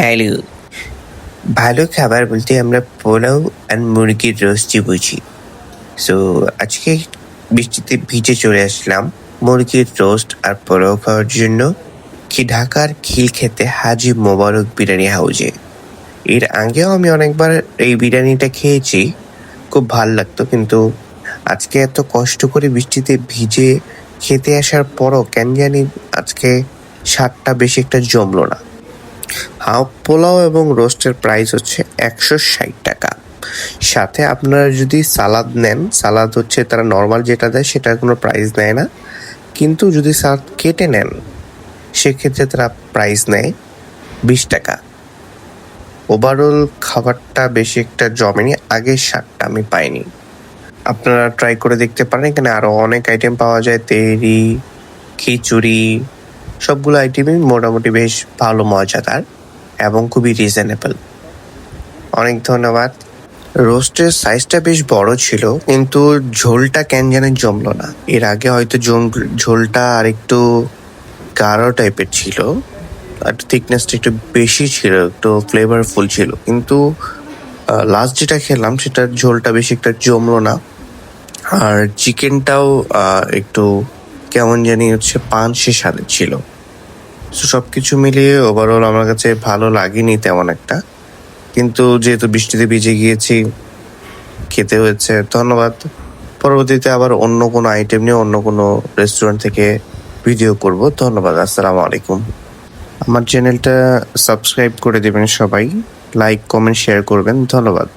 Hello, ভালো খাবার বলতে আমরা পোলাও আর মুরগির রোস্টই বুঝি। সো আজকে বৃষ্টিতে ভিজে চলে আসলাম মুরগির রোস্ট আর পোলাও খাওয়ার জন্য ঢাকার খিলক্ষেতে হাজী মোবারক বিরিয়ানি হাউজে। এর আগেও আমি অনেকবার এই বিরিয়ানিটা খেয়েছি, খুব ভাল লাগতো। কিন্তু আজকে এত কষ্ট করে বৃষ্টিতে ভিজে খেতে আসার পরও কেন জানি আজকে স্বাদটা বেশি একটা জমলো না। হাফ পোলাও এবং রোস্টের প্রাইস হচ্ছে ১৬০ টাকা। সাথে আপনারা যদি সালাদ নেন, সালাদ হচ্ছে তারা নর্মাল যেটা দেয় সেটার কোনো প্রাইস নেয় না, কিন্তু যদি সালাদ কেটে নেন সেক্ষেত্রে তারা প্রাইস নেয় ২০ টাকা। ওভারঅল খাবারটা বেশি একটা জমেনি, আগের স্বাদটা আমি পাইনি। আপনারা ট্রাই করে দেখতে পারেন, এখানে আরও অনেক আইটেম পাওয়া যায়, তেহরি, খিচুড়ি, সবগুলো আইটেমই মোটামুটি বেশ ভালো মজাদার এবং খুবই রিজনেবল। অনেক ধন্যবাদ। রোস্টের সাইজটা বেশ বড় ছিল, কিন্তু ঝোলটা কেন জানি জমলো না। এর আগে হয়তো ঝোলটা আর একটু গাঢ় টাইপের ছিল, আর থিকনেসটা একটু বেশি ছিল, একটু ফ্লেভারফুল ছিল। কিন্তু লাস্ট যেটা খেলাম সেটার ঝোলটা বেশি একটা জমলো না। আর চিকেনটাও একটু কেমন জানি হচ্ছে পানসে স্বাদের ছিল। সো সব কিছু মিলিয়ে ওভারঅল আমার কাছে ভালো লাগেনি তেমন একটা, কিন্তু যেহেতু বৃষ্টিতে ভিজে গিয়েছি খেতে হয়েছে। ধন্যবাদ। পরবর্তীতে আবার অন্য কোনো আইটেম নিয়ে অন্য কোনো রেস্টুরেন্ট থেকে ভিডিও করব। ধন্যবাদ। আসসালামু আলাইকুম। আমার চ্যানেলটা সাবস্ক্রাইব করে দেবেন সবাই, লাইক কমেন্ট শেয়ার করবেন। ধন্যবাদ।